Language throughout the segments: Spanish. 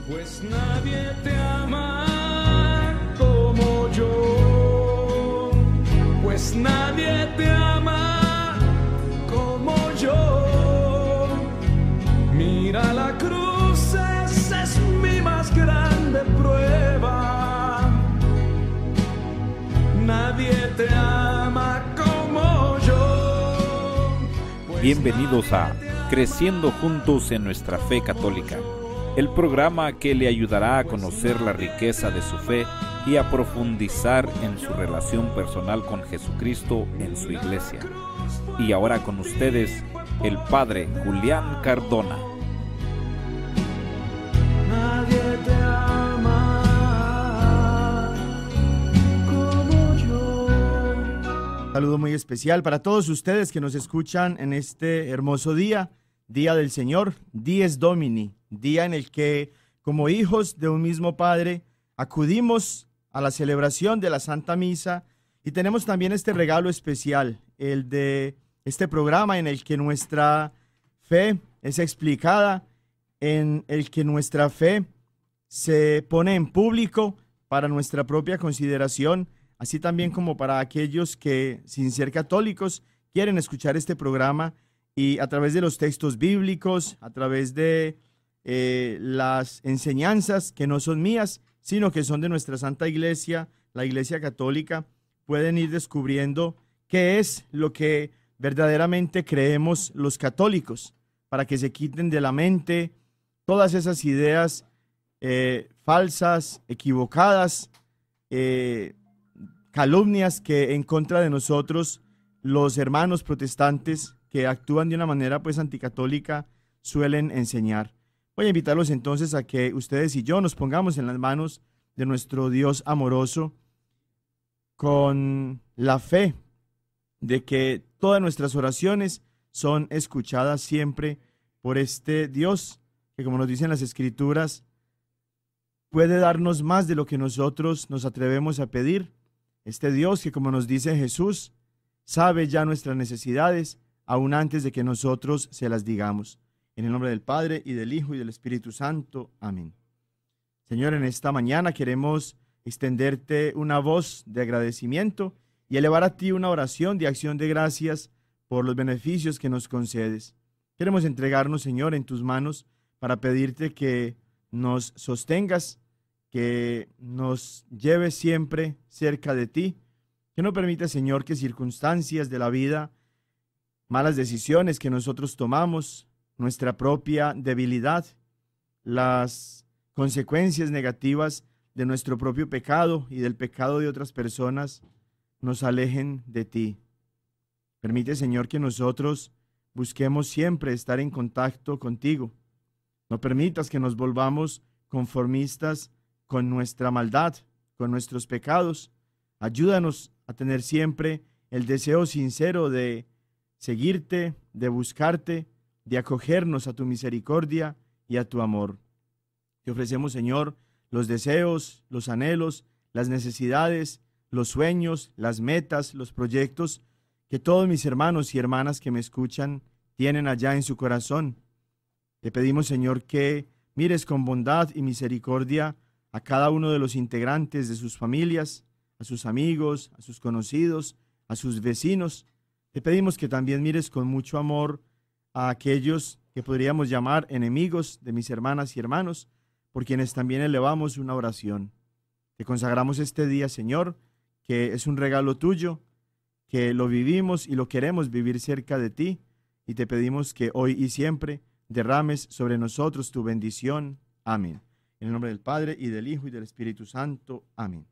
Pues nadie te ama como yo, pues nadie te ama como yo. Mira la cruz, esa es mi más grande prueba. Nadie te ama como yo. Pues Bienvenidos a Creciendo Juntos en Nuestra Fe Católica, el programa que le ayudará a conocer la riqueza de su fe y a profundizar en su relación personal con Jesucristo en su iglesia. Y ahora con ustedes, el Padre Julián Cardona. nadie te ama como yo. Saludo muy especial para todos ustedes que nos escuchan en este hermoso día, Día del Señor, Dies Domini, día en el que, como hijos de un mismo Padre, acudimos a la celebración de la Santa Misa y tenemos también este regalo especial, el de este programa en el que nuestra fe es explicada, en el que nuestra fe se pone en público para nuestra propia consideración, así también como para aquellos que, sin ser católicos, quieren escuchar este programa y a través de los textos bíblicos, a través de las enseñanzas que no son mías, sino que son de nuestra Santa Iglesia, la Iglesia Católica, pueden ir descubriendo qué es lo que verdaderamente creemos los católicos, para que se quiten de la mente todas esas ideas falsas, equivocadas, calumnias que en contra de nosotros los hermanos protestantes que actúan de una manera pues anticatólica suelen enseñar. Voy a invitarlos entonces a que ustedes y yo nos pongamos en las manos de nuestro Dios amoroso con la fe de que todas nuestras oraciones son escuchadas siempre por este Dios que, como nos dicen las Escrituras, puede darnos más de lo que nosotros nos atrevemos a pedir. Este Dios que, como nos dice Jesús, sabe ya nuestras necesidades aún antes de que nosotros se las digamos. En el nombre del Padre, y del Hijo, y del Espíritu Santo. Amén. Señor, en esta mañana queremos extenderte una voz de agradecimiento y elevar a ti una oración de acción de gracias por los beneficios que nos concedes. Queremos entregarnos, Señor, en tus manos para pedirte que nos sostengas, que nos lleves siempre cerca de ti, que no permitas, Señor, que circunstancias de la vida, malas decisiones que nosotros tomamos, nuestra propia debilidad, las consecuencias negativas de nuestro propio pecado y del pecado de otras personas nos alejen de ti. Permite, Señor, que nosotros busquemos siempre estar en contacto contigo. No permitas que nos volvamos conformistas con nuestra maldad, con nuestros pecados. Ayúdanos a tener siempre el deseo sincero de seguirte, de buscarte, de acogernos a tu misericordia y a tu amor. Te ofrecemos, Señor, los deseos, los anhelos, las necesidades, los sueños, las metas, los proyectos que todos mis hermanos y hermanas que me escuchan tienen allá en su corazón. Te pedimos, Señor, que mires con bondad y misericordia a cada uno de los integrantes de sus familias, a sus amigos, a sus conocidos, a sus vecinos. Te pedimos que también mires con mucho amor a aquellos que podríamos llamar enemigos de mis hermanas y hermanos, por quienes también elevamos una oración. Te consagramos este día, Señor, que es un regalo tuyo, que lo vivimos y lo queremos vivir cerca de ti, y te pedimos que hoy y siempre derrames sobre nosotros tu bendición. Amén. En el nombre del Padre, y del Hijo, y del Espíritu Santo. Amén.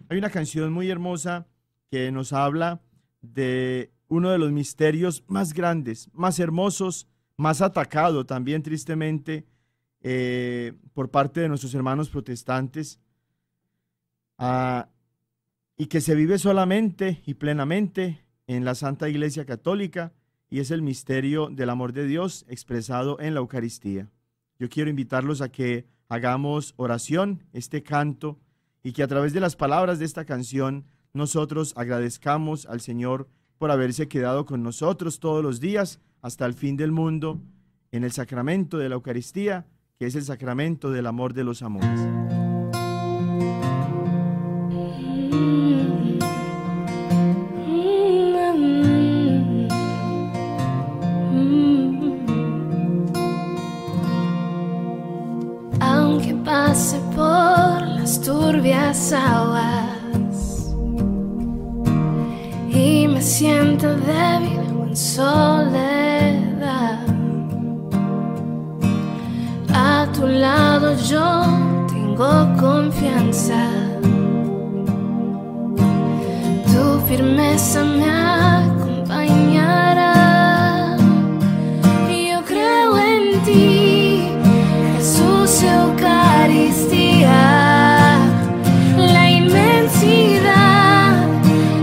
Hay una canción muy hermosa que nos habla de uno de los misterios más grandes, más hermosos, más atacado también tristemente por parte de nuestros hermanos protestantes, y que se vive solamente y plenamente en la Santa Iglesia Católica, y es el misterio del amor de Dios expresado en la Eucaristía. Yo quiero invitarlos a que hagamos oración, este canto, y que a través de las palabras de esta canción nosotros agradezcamos al Señor por haberse quedado con nosotros todos los días hasta el fin del mundo en el sacramento de la Eucaristía, que es el sacramento del amor de los amores. Aunque pase por las turbias aguas y me sienta débil o en soledad, a tu lado yo tengo confianza. Tu firmeza me acompañará. Yo creo en ti, Jesús, Eucaristía, la inmensidad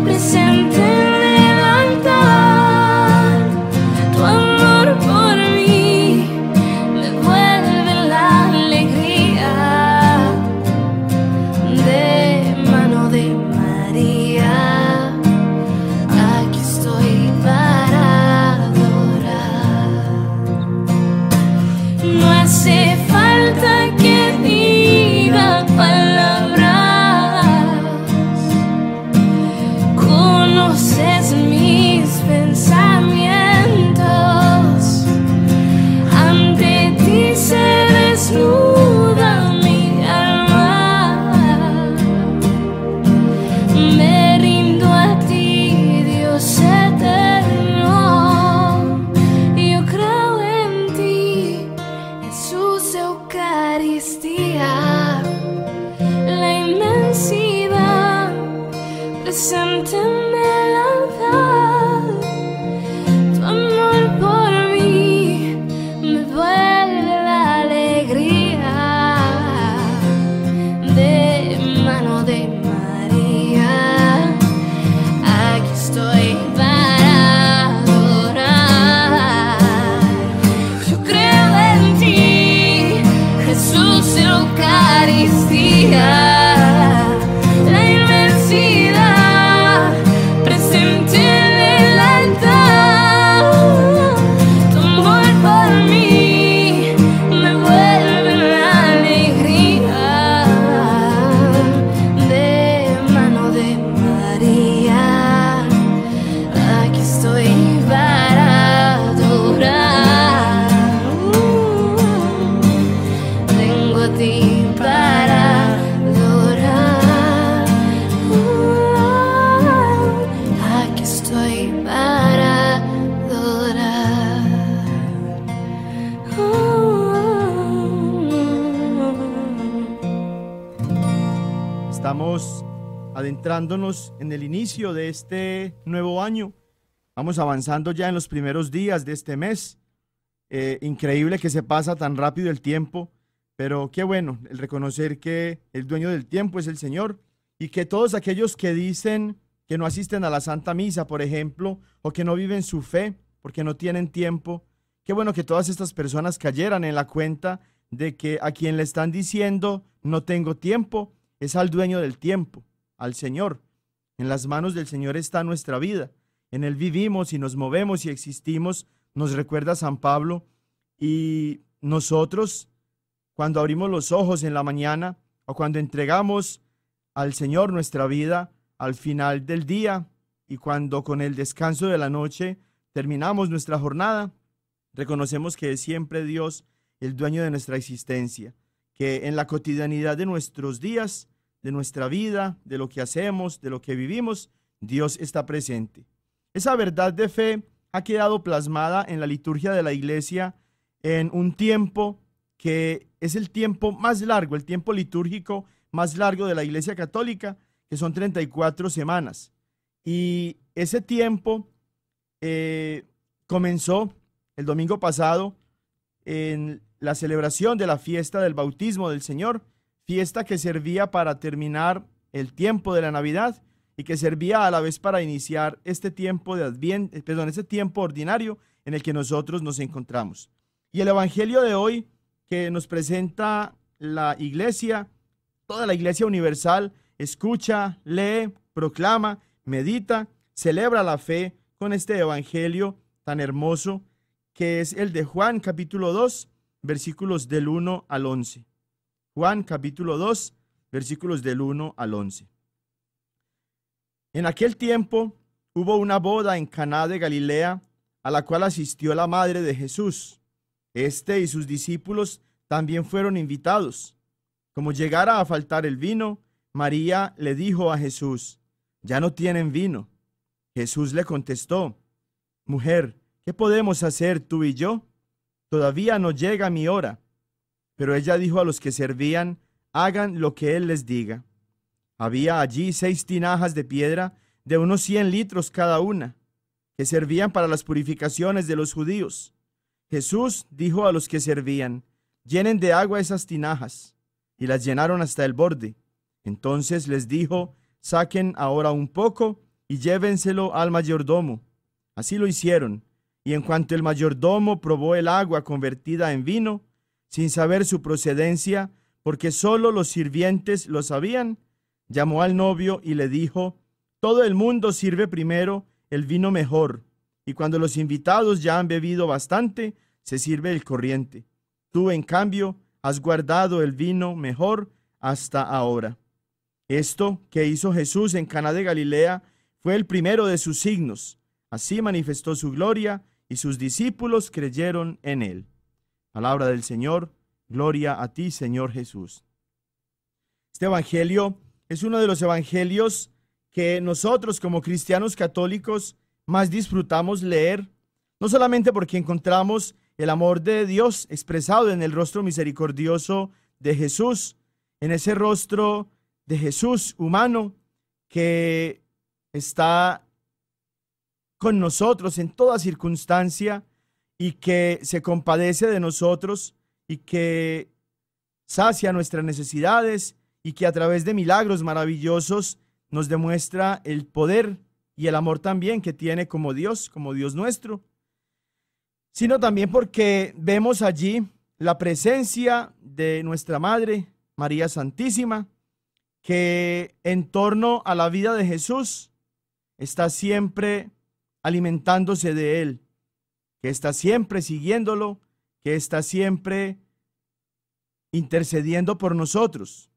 presente en el altar. Tu amor por mí me vuelve la alegría. De mano de María, aquí estoy para adorar. No hace falta que diga palabras, conoces mis pensamientos. Ante ti se desnuda mi alma. Me rindo a ti, Dios eterno. Yo creo en ti, Jesús, Eucaristía, la inmensidad presente en el altar. Tu amor por mí me vuelve la alegría. De mano de María, aquí estoy para adorar. Yo creo en ti, Jesús, Eucaristía, la inmensidad presente en el altar. Tu amor por mí me vuelve la alegría. De mano de María, aquí estoy para adorar. Vengo a ti para adorar. Aquí estoy para adorar. Estamos adentrándonos en el inicio de este nuevo año. Vamos avanzando ya en los primeros días de este mes. Increíble que se pasa tan rápido el tiempo, pero qué bueno el reconocer que el dueño del tiempo es el Señor, y que todos aquellos que dicen que no asisten a la Santa Misa, por ejemplo, o que no viven su fe porque no tienen tiempo, qué bueno que todas estas personas cayeran en la cuenta de que a quien le están diciendo no tengo tiempo es al dueño del tiempo, al Señor. En las manos del Señor está nuestra vida. En Él vivimos y nos movemos y existimos, nos recuerda San Pablo. Y nosotros, cuando abrimos los ojos en la mañana o cuando entregamos al Señor nuestra vida al final del día, y cuando con el descanso de la noche terminamos nuestra jornada, reconocemos que es siempre Dios el dueño de nuestra existencia, que en la cotidianidad de nuestros días, de nuestra vida, de lo que hacemos, de lo que vivimos, Dios está presente. Esa verdad de fe ha quedado plasmada en la liturgia de la Iglesia en un tiempo que es el tiempo más largo, el tiempo litúrgico más largo de la Iglesia Católica, que son 34 semanas. Y ese tiempo comenzó el domingo pasado en la celebración de la fiesta del bautismo del Señor, fiesta que servía para terminar el tiempo de la Navidad y que servía a la vez para iniciar este tiempo de este tiempo ordinario en el que nosotros nos encontramos. Y el Evangelio de hoy que nos presenta la Iglesia, toda la Iglesia universal, escucha, lee, proclama, medita, celebra la fe con este Evangelio tan hermoso que es el de Juan capítulo 2, versículos del 1 al 11. Juan capítulo 2, versículos del 1 al 11. En aquel tiempo hubo una boda en Caná de Galilea, a la cual asistió la madre de Jesús. Este y sus discípulos también fueron invitados. Como llegara a faltar el vino, María le dijo a Jesús: «Ya no tienen vino». Jesús le contestó: «Mujer, ¿qué podemos hacer tú y yo? Todavía no llega mi hora». Pero ella dijo a los que servían: «Hagan lo que él les diga». Había allí 6 tinajas de piedra de unos 100 litros cada una, que servían para las purificaciones de los judíos. Jesús dijo a los que servían: «Llenen de agua esas tinajas», y las llenaron hasta el borde. Entonces les dijo: «Saquen ahora un poco y llévenselo al mayordomo». Así lo hicieron, y en cuanto el mayordomo probó el agua convertida en vino, sin saber su procedencia, porque solo los sirvientes lo sabían, llamó al novio y le dijo: «Todo el mundo sirve primero el vino mejor, y cuando los invitados ya han bebido bastante, se sirve el corriente. Tú, en cambio, has guardado el vino mejor hasta ahora». Esto que hizo Jesús en Caná de Galilea fue el primero de sus signos. Así manifestó su gloria, y sus discípulos creyeron en él. Palabra del Señor. Gloria a ti, Señor Jesús. Este evangelio es uno de los evangelios que nosotros como cristianos católicos más disfrutamos leer, no solamente porque encontramos el amor de Dios expresado en el rostro misericordioso de Jesús, en ese rostro de Jesús humano que está con nosotros en toda circunstancia y que se compadece de nosotros y que sacia nuestras necesidades y que a través de milagros maravillosos nos demuestra el poder y el amor también que tiene como Dios nuestro, sino también porque vemos allí la presencia de nuestra Madre, María Santísima, que en torno a la vida de Jesús está siempre alimentándose de él, que está siempre siguiéndolo, que está siempre intercediendo por nosotros,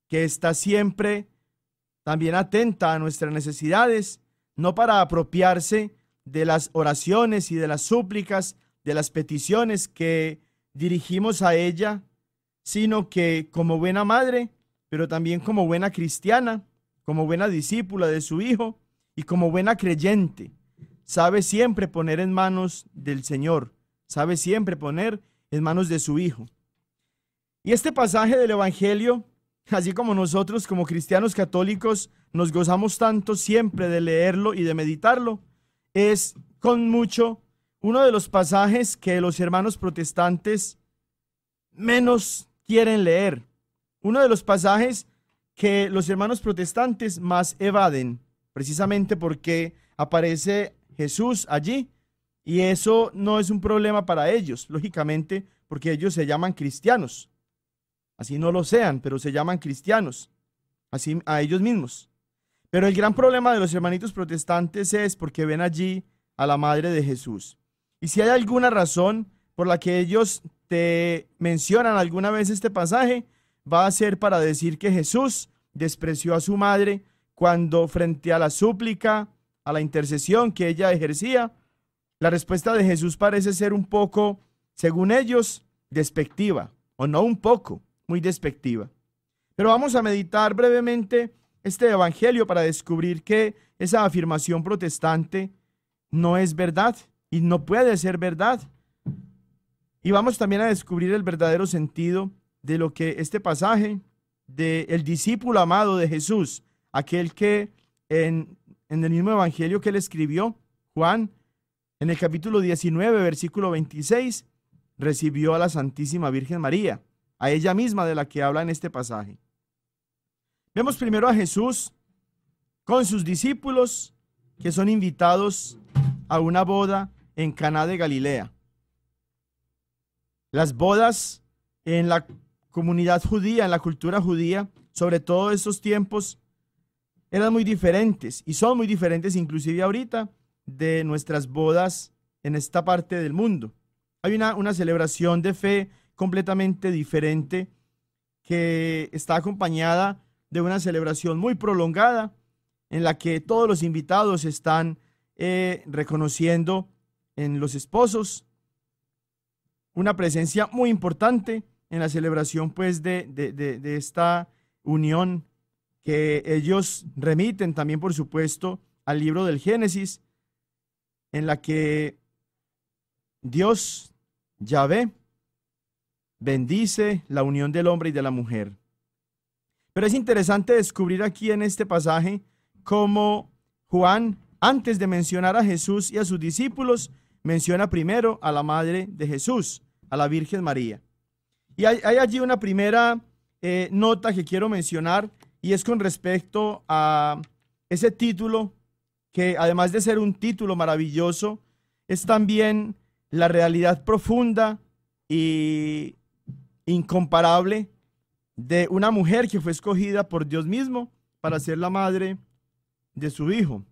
que está siempre también atenta a nuestras necesidades, no para apropiarse de las oraciones y de las súplicas, de las peticiones que dirigimos a ella, sino que como buena madre, pero también como buena cristiana, como buena discípula de su Hijo y como buena creyente, sabe siempre poner en manos del Señor, sabe siempre poner en manos de su Hijo. Y este pasaje del Evangelio, así como nosotros como cristianos católicos nos gozamos tanto siempre de leerlo y de meditarlo, es con mucho uno de los pasajes que los hermanos protestantes menos quieren leer. Uno de los pasajes que los hermanos protestantes más evaden, precisamente porque aparece Jesús allí, y eso no es un problema para ellos, lógicamente, porque ellos se llaman cristianos. Así no lo sean, pero se llaman cristianos, así a ellos mismos. Pero el gran problema de los hermanitos protestantes es porque ven allí a la madre de Jesús. Y si hay alguna razón por la que ellos te mencionan alguna vez este pasaje, va a ser para decir que Jesús despreció a su madre cuando, frente a la súplica, a la intercesión que ella ejercía, la respuesta de Jesús parece ser un poco, según ellos, despectiva, o no un poco, muy despectiva. Pero vamos a meditar brevemente este evangelio para descubrir que esa afirmación protestante no es verdad y no puede ser verdad. Y vamos también a descubrir el verdadero sentido de lo que este pasaje del discípulo amado de Jesús, aquel que en el mismo evangelio que él escribió, Juan, en el capítulo 19, versículo 26, recibió a la Santísima Virgen María, a ella misma de la que habla en este pasaje. Vemos primero a Jesús con sus discípulos que son invitados a una boda en Caná de Galilea. Las bodas en la comunidad judía, en la cultura judía, sobre todo en estos tiempos, eran muy diferentes y son muy diferentes inclusive ahorita de nuestras bodas en esta parte del mundo. Hay una celebración de fe completamente diferente que está acompañada de una celebración muy prolongada en la que todos los invitados están reconociendo en los esposos una presencia muy importante en la celebración pues de esta unión que ellos remiten también por supuesto al libro del Génesis, en la que Dios, Yahvé, bendice la unión del hombre y de la mujer. Pero es interesante descubrir aquí en este pasaje cómo Juan, antes de mencionar a Jesús y a sus discípulos, menciona primero a la madre de Jesús, a la Virgen María. Y hay allí una primera nota que quiero mencionar, y es con respecto a ese título que, además de ser un título maravilloso, es también la realidad profunda y incomparable de una mujer que fue escogida por Dios mismo para ser la madre de su Hijo,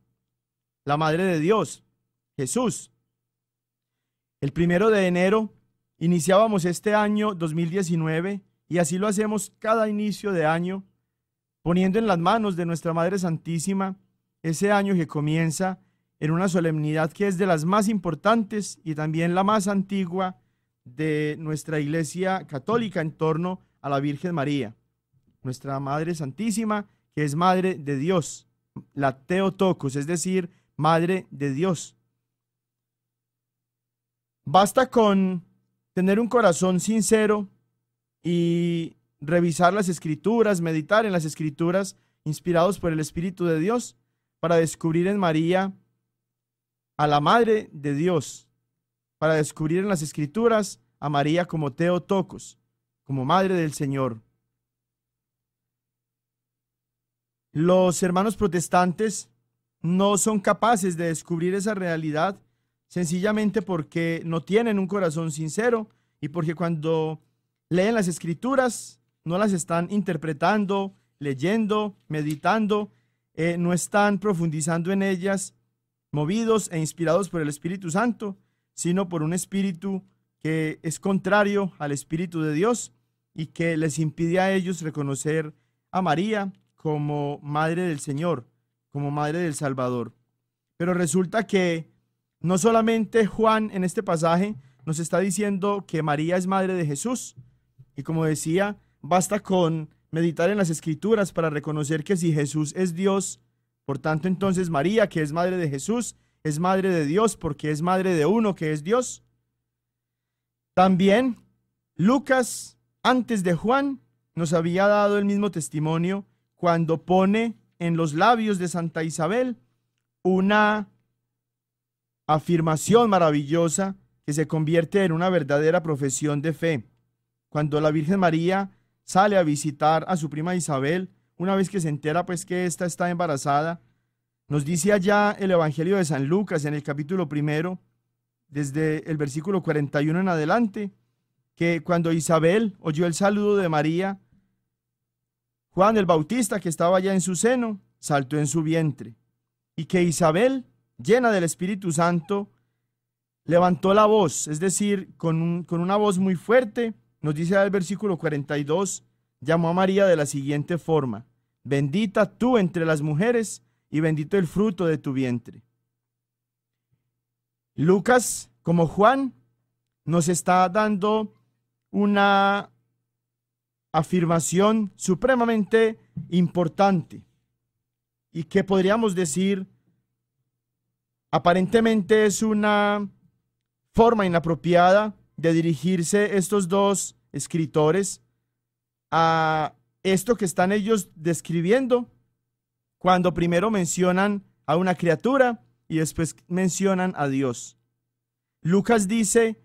la madre de Dios, Jesús. El 1 de enero iniciábamos este año 2019 y así lo hacemos cada inicio de año, poniendo en las manos de nuestra Madre Santísima ese año que comienza en una solemnidad que es de las más importantes y también la más antigua de nuestra Iglesia Católica en torno a la Virgen María, nuestra Madre Santísima, que es Madre de Dios, la Theotokos, es decir, Madre de Dios. Basta con tener un corazón sincero y revisar las Escrituras, meditar en las Escrituras inspirados por el Espíritu de Dios para descubrir en María a la Madre de Dios, para descubrir en las Escrituras a María como Theotokos, como Madre del Señor. Los hermanos protestantes no son capaces de descubrir esa realidad sencillamente porque no tienen un corazón sincero y porque cuando leen las Escrituras no las están interpretando, leyendo, meditando, no están profundizando en ellas, movidos e inspirados por el Espíritu Santo, sino por un espíritu que es contrario al Espíritu de Dios y que les impide a ellos reconocer a María como Madre del Señor, como Madre del Salvador. Pero resulta que no solamente Juan en este pasaje nos está diciendo que María es Madre de Jesús, y como decía, basta con meditar en las Escrituras para reconocer que si Jesús es Dios, por tanto entonces María, que es Madre de Jesús, es Madre de Dios porque es Madre de uno que es Dios. También Lucas, antes de Juan, nos había dado el mismo testimonio cuando pone en los labios de Santa Isabel una afirmación maravillosa que se convierte en una verdadera profesión de fe. Cuando la Virgen María sale a visitar a su prima Isabel, una vez que se entera pues que ésta está embarazada, nos dice allá el Evangelio de San Lucas en el capítulo 1, desde el versículo 41 en adelante, que cuando Isabel oyó el saludo de María, Juan el Bautista, que estaba ya en su seno, saltó en su vientre, y que Isabel, llena del Espíritu Santo, levantó la voz, es decir, con una voz muy fuerte, nos dice el versículo 42, llamó a María de la siguiente forma: bendita tú entre las mujeres y bendito el fruto de tu vientre. Lucas, como Juan, nos está dando una afirmación supremamente importante y que podríamos decir aparentemente es una forma inapropiada de dirigirse estos dos escritores a esto que están ellos describiendo cuando primero mencionan a una criatura y después mencionan a Dios. Lucas dice,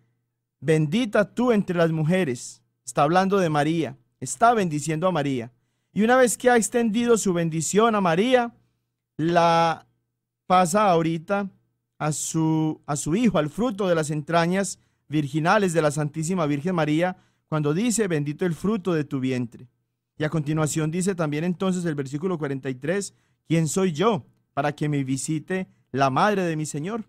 bendita tú entre las mujeres. Está hablando de María, está bendiciendo a María. Y una vez que ha extendido su bendición a María, la pasa ahorita a su hijo, al fruto de las entrañas virginales de la Santísima Virgen María, cuando dice, bendito el fruto de tu vientre. Y a continuación dice también entonces el versículo 43, ¿quién soy yo para que me visite la madre de mi Señor?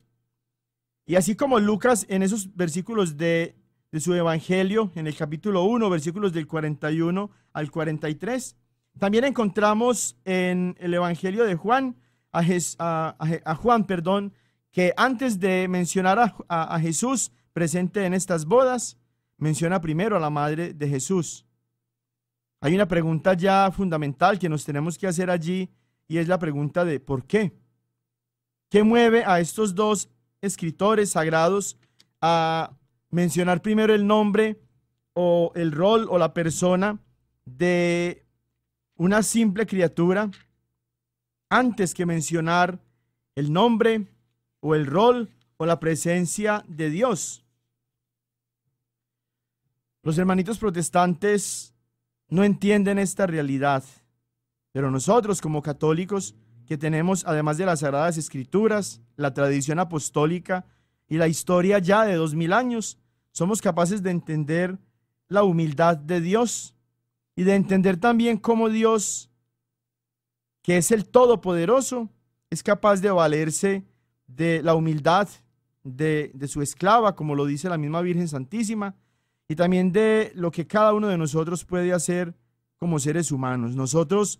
Y así como Lucas en esos versículos de su evangelio, en el capítulo 1, versículos del 41 al 43, también encontramos en el evangelio de Juan, a Juan, que antes de mencionar a Jesús presente en estas bodas, menciona primero a la madre de Jesús. Hay una pregunta ya fundamental que nos tenemos que hacer allí, y es la pregunta de ¿por qué? ¿Qué mueve a estos dos escritores sagrados a mencionar primero el nombre o el rol o la persona de una simple criatura antes que mencionar el nombre o el rol o la presencia de Dios? Los hermanitos protestantes no entienden esta realidad, pero nosotros como católicos, que tenemos, además de las Sagradas Escrituras, la tradición apostólica y la historia ya de 2000 años, somos capaces de entender la humildad de Dios y de entender también cómo Dios, que es el Todopoderoso, es capaz de valerse de la humildad de su esclava, como lo dice la misma Virgen Santísima, y también de lo que cada uno de nosotros puede hacer como seres humanos. Nosotros,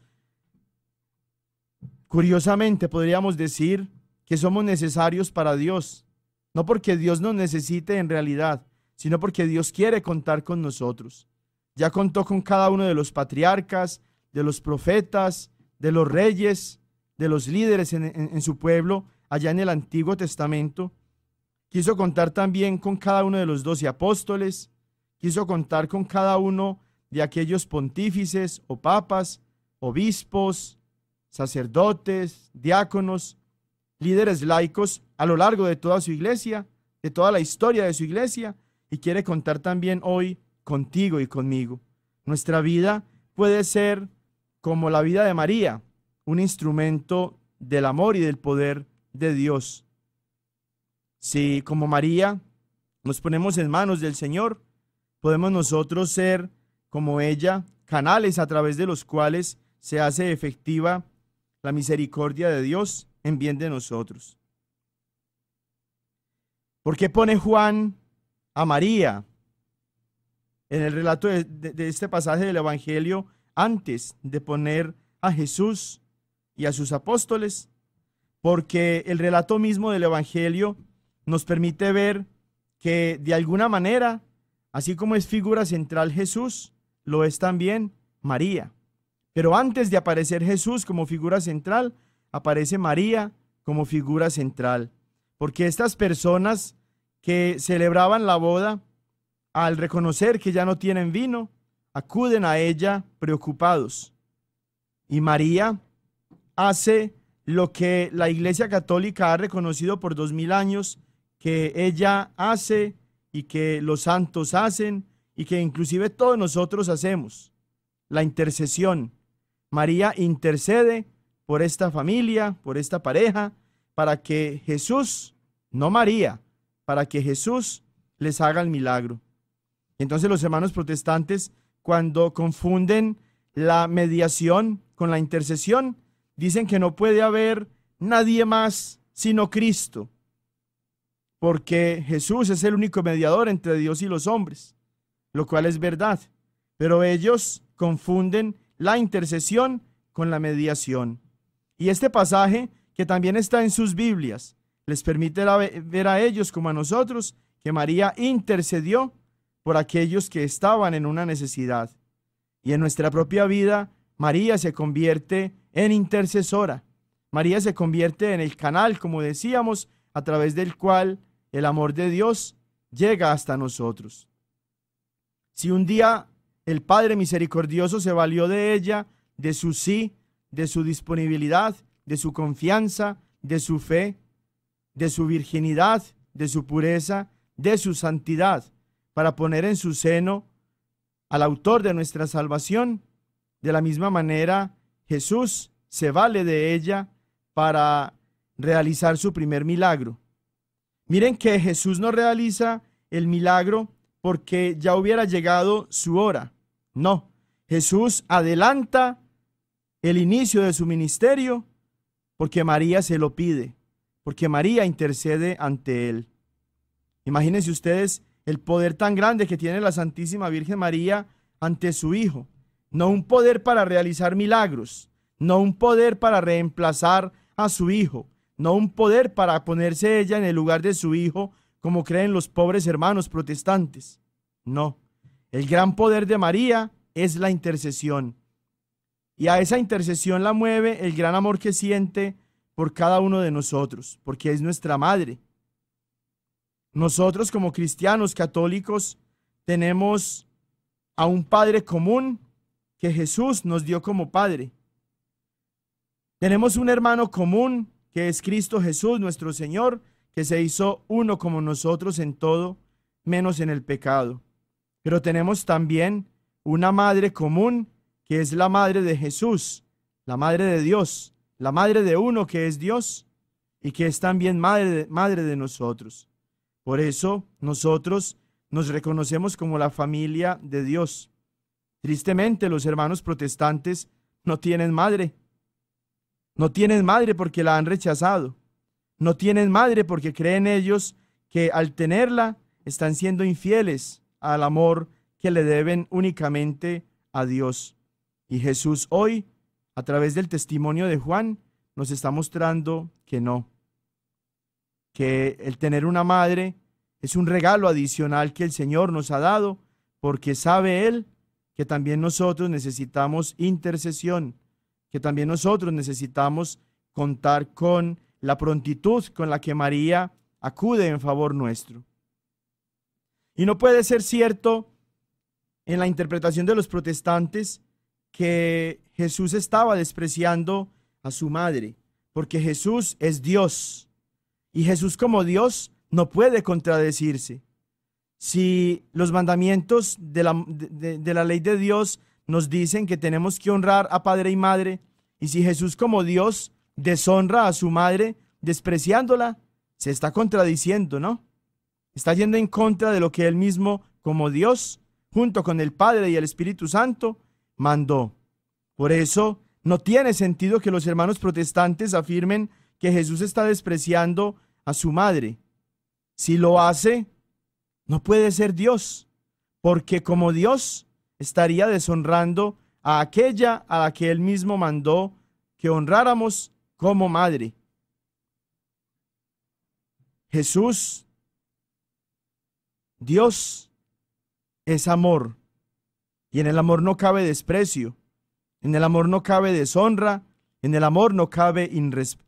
curiosamente, podríamos decir que somos necesarios para Dios, no porque Dios nos necesite en realidad, sino porque Dios quiere contar con nosotros. Ya contó con cada uno de los patriarcas, de los profetas, de los reyes, de los líderes en su pueblo, allá en el Antiguo Testamento. Quiso contar también con cada uno de los 12 apóstoles, quiso contar con cada uno de aquellos pontífices o papas, obispos, sacerdotes, diáconos, líderes laicos a lo largo de toda su iglesia, de toda la historia de su iglesia, y quiere contar también hoy contigo y conmigo. Nuestra vida puede ser como la vida de María, un instrumento del amor y del poder de Dios. Si como María nos ponemos en manos del Señor, podemos nosotros ser como ella, canales a través de los cuales se hace efectiva la misericordia de Dios en bien de nosotros. ¿Por qué pone Juan a María en el relato de este pasaje del Evangelio antes de poner a Jesús y a sus apóstoles? Porque el relato mismo del Evangelio nos permite ver que de alguna manera, así como es figura central Jesús, lo es también María. Pero antes de aparecer Jesús como figura central, aparece María como figura central. Porque estas personas que celebraban la boda, al reconocer que ya no tienen vino, acuden a ella preocupados. Y María hace lo que la Iglesia Católica ha reconocido por 2000 años, que ella hace y que los santos hacen y que inclusive todos nosotros hacemos: la intercesión. María intercede por esta familia, por esta pareja, para que Jesús, no María, para que Jesús les haga el milagro. Entonces los hermanos protestantes, cuando confunden la mediación con la intercesión, dicen que no puede haber nadie más sino Cristo, porque Jesús es el único mediador entre Dios y los hombres, lo cual es verdad. Pero ellos confunden la intercesión con la mediación. Y este pasaje, que también está en sus Biblias, les permite ver a ellos como a nosotros que María intercedió por aquellos que estaban en una necesidad. Y en nuestra propia vida, María se convierte en intercesora. María se convierte en el canal, como decíamos, a través del cual el amor de Dios llega hasta nosotros. Si un día el Padre misericordioso se valió de ella, de su sí, de su disponibilidad, de su confianza, de su fe, de su virginidad, de su pureza, de su santidad, para poner en su seno al autor de nuestra salvación, de la misma manera Jesús se vale de ella para realizar su primer milagro. Miren que Jesús no realiza el milagro porque ya hubiera llegado su hora. No, Jesús adelanta el inicio de su ministerio porque María se lo pide, porque María intercede ante él. Imagínense ustedes el poder tan grande que tiene la Santísima Virgen María ante su Hijo. No un poder para realizar milagros, no un poder para reemplazar a su Hijo, no un poder para ponerse ella en el lugar de su Hijo, como creen los pobres hermanos protestantes. No, el gran poder de María es la intercesión. Y a esa intercesión la mueve el gran amor que siente por cada uno de nosotros, porque es nuestra madre. Nosotros como cristianos católicos tenemos a un Padre común que Jesús nos dio como Padre. Tenemos un hermano común que es Cristo Jesús, nuestro Señor, que se hizo uno como nosotros en todo, menos en el pecado. Pero tenemos también una madre común que es la madre de Jesús, la madre de Dios, la madre de uno que es Dios y que es también madre de nosotros. Por eso nosotros nos reconocemos como la familia de Dios. Tristemente, los hermanos protestantes no tienen madre. No tienen madre porque la han rechazado. No tienen madre porque creen ellos que al tenerla están siendo infieles al amor que le deben únicamente a Dios. Y Jesús hoy, a través del testimonio de Juan, nos está mostrando que no. Que el tener una madre es un regalo adicional que el Señor nos ha dado, porque sabe Él que también nosotros necesitamos intercesión, que también nosotros necesitamos contar con la prontitud con la que María acude en favor nuestro. Y no puede ser cierto en la interpretación de los protestantes que Jesús estaba despreciando a su madre, porque Jesús es Dios, y Jesús como Dios no puede contradecirse. Si los mandamientos de la ley de Dios nos dicen que tenemos que honrar a padre y madre, y si Jesús como Dios deshonra a su madre despreciándola, se está contradiciendo, ¿no? Está yendo en contra de lo que él mismo como Dios, junto con el Padre y el Espíritu Santo, mandó. Por eso no tiene sentido que los hermanos protestantes afirmen que Jesús está despreciando a su madre. Si lo hace, no puede ser Dios, porque como Dios estaría deshonrando a aquella a la que él mismo mandó que honráramos como madre. Jesús, Dios, es amor, y en el amor no cabe desprecio, en el amor no cabe deshonra, en el amor no cabe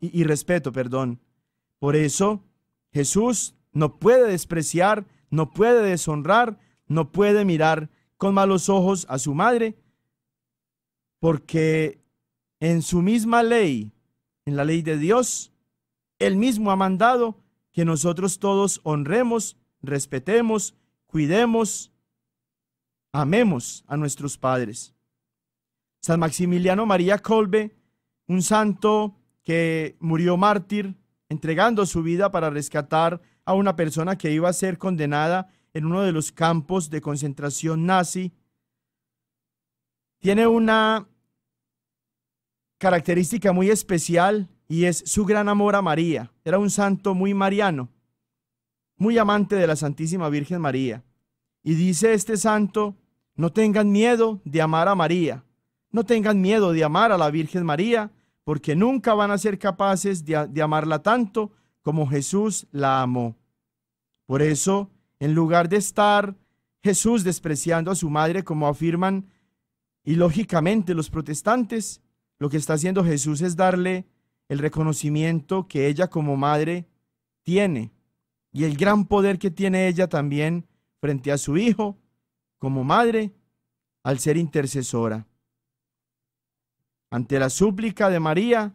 irrespeto. Por eso, Jesús no puede despreciar, no puede deshonrar, no puede mirar con malos ojos a su madre, porque en su misma ley, en la ley de Dios, él mismo ha mandado que nosotros todos honremos, respetemos, cuidemos, amemos a nuestros padres. San Maximiliano María Kolbe, un santo que murió mártir, entregando su vida para rescatar a una persona que iba a ser condenada en uno de los campos de concentración nazi, tiene una característica muy especial y es su gran amor a María. Era un santo muy mariano, muy amante de la Santísima Virgen María. Y dice este santo: no tengan miedo de amar a María, no tengan miedo de amar a la Virgen María, porque nunca van a ser capaces de amarla tanto como Jesús la amó. Por eso, en lugar de estar Jesús despreciando a su madre, como afirman ilógicamente los protestantes, lo que está haciendo Jesús es darle el reconocimiento que ella como madre tiene y el gran poder que tiene ella también frente a su Hijo como madre al ser intercesora. Ante la súplica de María,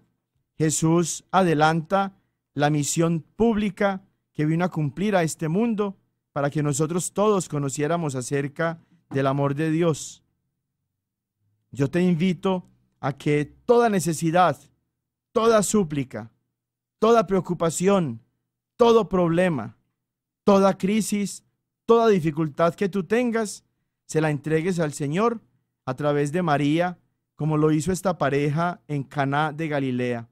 Jesús adelanta la misión pública que vino a cumplir a este mundo para que nosotros todos conociéramos acerca del amor de Dios. Yo te invito a que toda necesidad, toda súplica, toda preocupación, todo problema, toda crisis, toda dificultad que tú tengas, se la entregues al Señor a través de María, como lo hizo esta pareja en Caná de Galilea,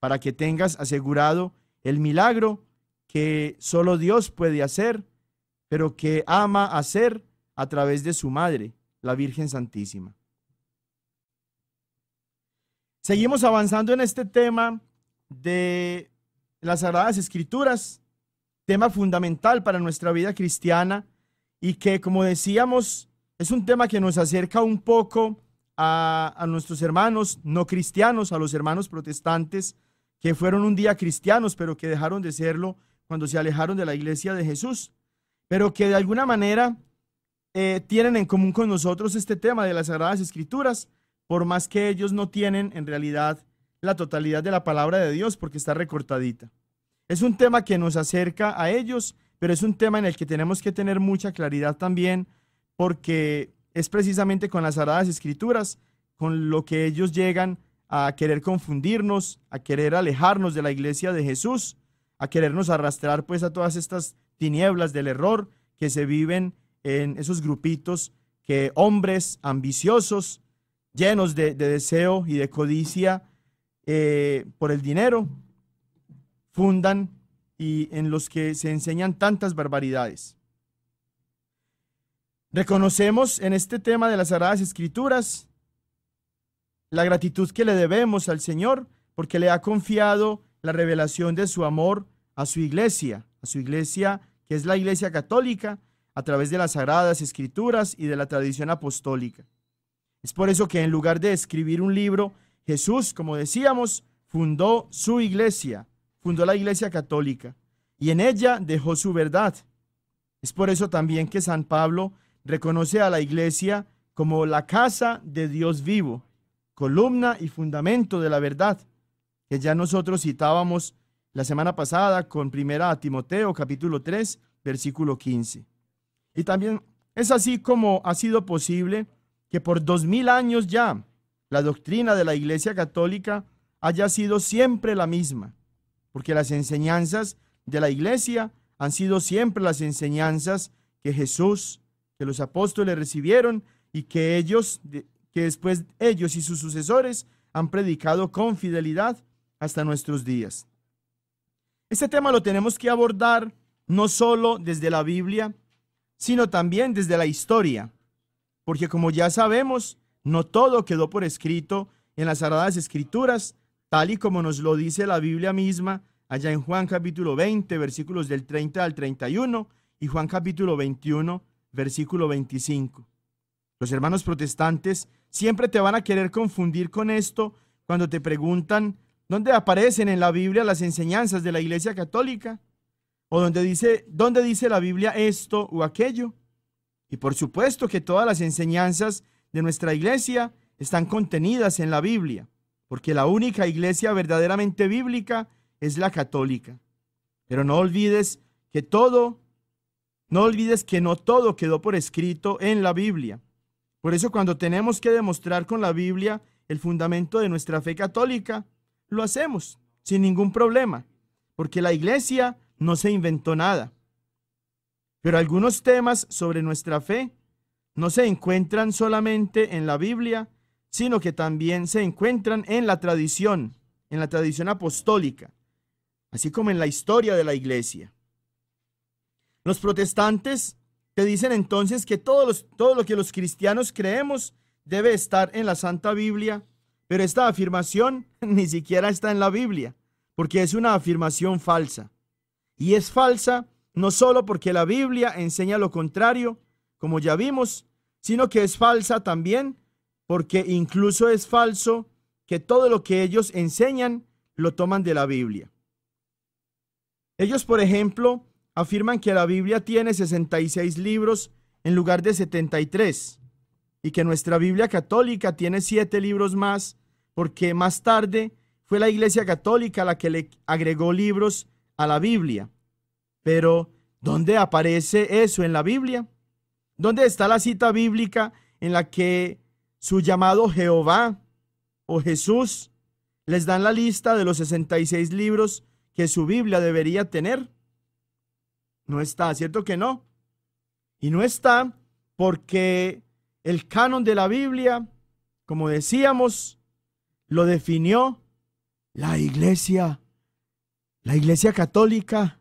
para que tengas asegurado el milagro que solo Dios puede hacer, pero que ama hacer a través de su madre, la Virgen Santísima. Seguimos avanzando en este tema de las Sagradas Escrituras, tema fundamental para nuestra vida cristiana y que, como decíamos, es un tema que nos acerca un poco a nuestros hermanos no cristianos, a los hermanos protestantes que fueron un día cristianos, pero que dejaron de serlo cuando se alejaron de la iglesia de Jesús, pero que de alguna manera tienen en común con nosotros este tema de las Sagradas Escrituras, por más que ellos no tienen en realidad la totalidad de la palabra de Dios porque está recortadita. Es un tema que nos acerca a ellos, pero es un tema en el que tenemos que tener mucha claridad también, porque es precisamente con las Sagradas Escrituras con lo que ellos llegan a querer confundirnos, a querer alejarnos de la iglesia de Jesús, a querernos arrastrar pues a todas estas tinieblas del error que se viven en esos grupitos que hombres ambiciosos, llenos de deseo y de codicia por el dinero, fundan y en los que se enseñan tantas barbaridades. Reconocemos en este tema de las Sagradas Escrituras la gratitud que le debemos al Señor porque le ha confiado la revelación de su amor a su iglesia que es la Iglesia Católica, a través de las Sagradas Escrituras y de la tradición apostólica. Es por eso que en lugar de escribir un libro, Jesús, como decíamos, fundó su iglesia, fundó la Iglesia Católica y en ella dejó su verdad. Es por eso también que San Pablo reconoce a la iglesia como la casa de Dios vivo, columna y fundamento de la verdad, que ya nosotros citábamos la semana pasada con 1 Timoteo capítulo 3, versículo 15. Y también es así como ha sido posible que por 2000 años ya la doctrina de la Iglesia Católica haya sido siempre la misma, porque las enseñanzas de la Iglesia han sido siempre las enseñanzas que Jesús, que los apóstoles recibieron y que después ellos y sus sucesores han predicado con fidelidad hasta nuestros días. Este tema lo tenemos que abordar no solo desde la Biblia, sino también desde la historia, porque como ya sabemos, no todo quedó por escrito en las Sagradas Escrituras, tal y como nos lo dice la Biblia misma, allá en Juan capítulo 20, versículos del 30 al 31, y Juan capítulo 21, versículo 25. Los hermanos protestantes siempre te van a querer confundir con esto cuando te preguntan dónde aparecen en la Biblia las enseñanzas de la Iglesia Católica, o dónde dice la Biblia esto o aquello. Y por supuesto que todas las enseñanzas de nuestra iglesia están contenidas en la Biblia, porque la única iglesia verdaderamente bíblica es la católica. Pero no olvides que no todo quedó por escrito en la Biblia. Por eso cuando tenemos que demostrar con la Biblia el fundamento de nuestra fe católica, lo hacemos sin ningún problema, porque la iglesia no se inventó nada. Pero algunos temas sobre nuestra fe no se encuentran solamente en la Biblia, sino que también se encuentran en la tradición apostólica, así como en la historia de la iglesia. Los protestantes te dicen entonces que todo lo que los cristianos creemos debe estar en la Santa Biblia, pero esta afirmación ni siquiera está en la Biblia, porque es una afirmación falsa. Y es falsa no solo porque la Biblia enseña lo contrario, como ya vimos, sino que es falsa también porque incluso es falso que todo lo que ellos enseñan lo toman de la Biblia. Ellos, por ejemplo, afirman que la Biblia tiene 66 libros en lugar de 73 y que nuestra Biblia católica tiene 7 libros más porque más tarde fue la Iglesia Católica la que le agregó libros a la Biblia. Pero, ¿dónde aparece eso en la Biblia? ¿Dónde está la cita bíblica en la que su llamado Jehová o Jesús les dan la lista de los 66 libros que su Biblia debería tener? No está, ¿cierto que no? Y no está porque el canon de la Biblia, como decíamos, lo definió la Iglesia Católica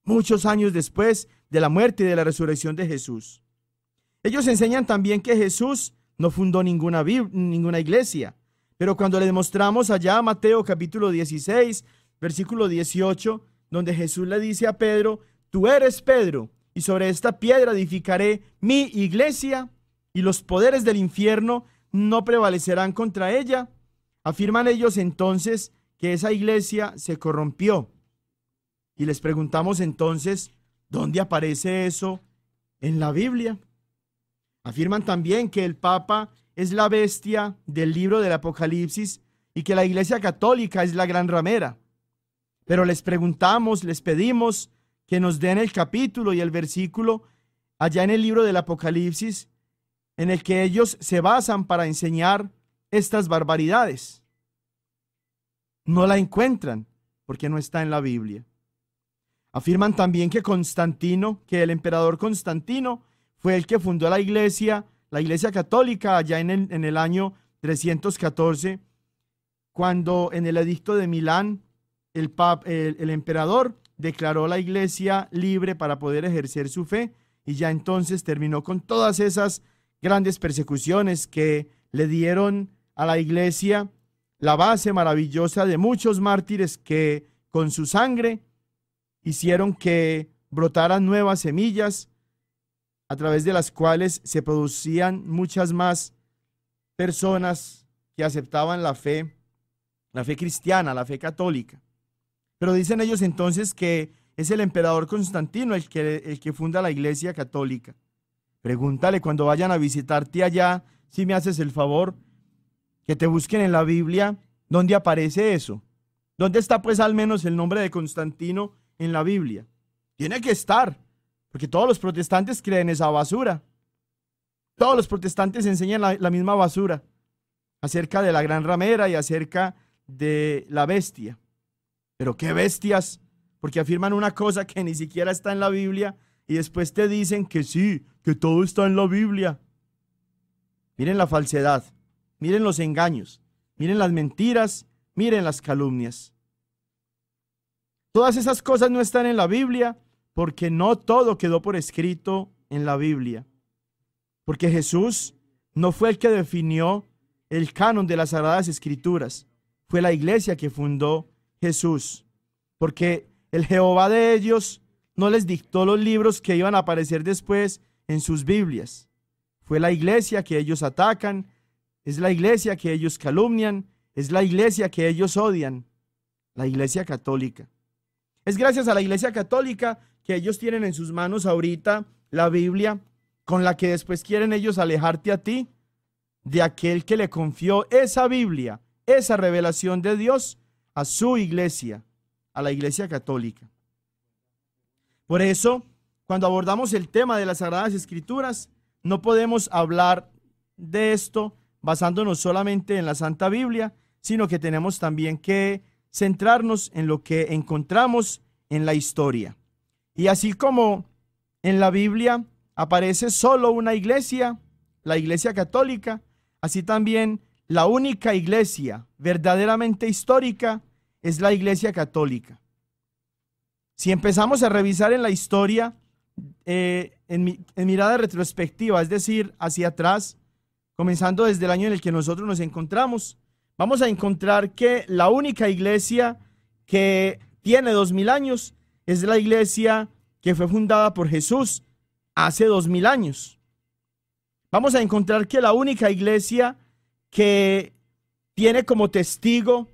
muchos años después de la muerte y de la resurrección de Jesús. Ellos enseñan también que Jesús no fundó ninguna iglesia, pero cuando le demostramos allá Mateo capítulo 16, versículo 18, donde Jesús le dice a Pedro: tú eres Pedro, y sobre esta piedra edificaré mi iglesia, y los poderes del infierno no prevalecerán contra ella. Afirman ellos entonces que esa iglesia se corrompió. Y les preguntamos entonces, ¿dónde aparece eso en la Biblia? Afirman también que el Papa es la bestia del libro del Apocalipsis y que la Iglesia Católica es la gran ramera. Pero les preguntamos, les pedimos que nos den el capítulo y el versículo allá en el libro del Apocalipsis en el que ellos se basan para enseñar estas barbaridades. No la encuentran porque no está en la Biblia. Afirman también que el emperador Constantino fue el que fundó la iglesia católica allá en el año 314, cuando en el edicto de Milán el emperador declaró la iglesia libre para poder ejercer su fe, y ya entonces terminó con todas esas grandes persecuciones que le dieron a la iglesia la base maravillosa de muchos mártires que con su sangre hicieron que brotaran nuevas semillas a través de las cuales se producían muchas más personas que aceptaban la fe cristiana, la fe católica. Pero dicen ellos entonces que es el emperador Constantino el que funda la iglesia católica. Pregúntale cuando vayan a visitarte allá, si me haces el favor, que te busquen en la Biblia dónde aparece eso. ¿Dónde está pues al menos el nombre de Constantino en la Biblia? Tiene que estar, porque todos los protestantes creen esa basura. Todos los protestantes enseñan la misma basura acerca de la gran ramera y acerca de la bestia. Pero qué bestias, porque afirman una cosa que ni siquiera está en la Biblia y después te dicen que sí, que todo está en la Biblia. Miren la falsedad, miren los engaños, miren las mentiras, miren las calumnias. Todas esas cosas no están en la Biblia porque no todo quedó por escrito en la Biblia. Porque Jesús no fue el que definió el canon de las Sagradas Escrituras, fue la iglesia que fundó Jesús. Porque el Jehová de ellos no les dictó los libros que iban a aparecer después en sus Biblias. Fue la iglesia que ellos atacan, es la iglesia que ellos calumnian, es la iglesia que ellos odian, la iglesia católica. Es gracias a la iglesia católica que ellos tienen en sus manos ahorita la Biblia, con la que después quieren ellos alejarte a ti de aquel que le confió esa Biblia, esa revelación de Dios a su iglesia, a la iglesia católica. Por eso, cuando abordamos el tema de las Sagradas Escrituras, no podemos hablar de esto basándonos solamente en la Santa Biblia, sino que tenemos también que centrarnos en lo que encontramos en la historia. Y así como en la Biblia aparece solo una iglesia, la iglesia católica, así también la única iglesia verdaderamente histórica es la iglesia católica. Si empezamos a revisar en la historia en mirada retrospectiva, es decir, hacia atrás, comenzando desde el año en el que nosotros nos encontramos, vamos a encontrar que la única iglesia que tiene 2000 años es la iglesia que fue fundada por Jesús hace 2000 años. Vamos a encontrar que la única iglesia que tiene como testigo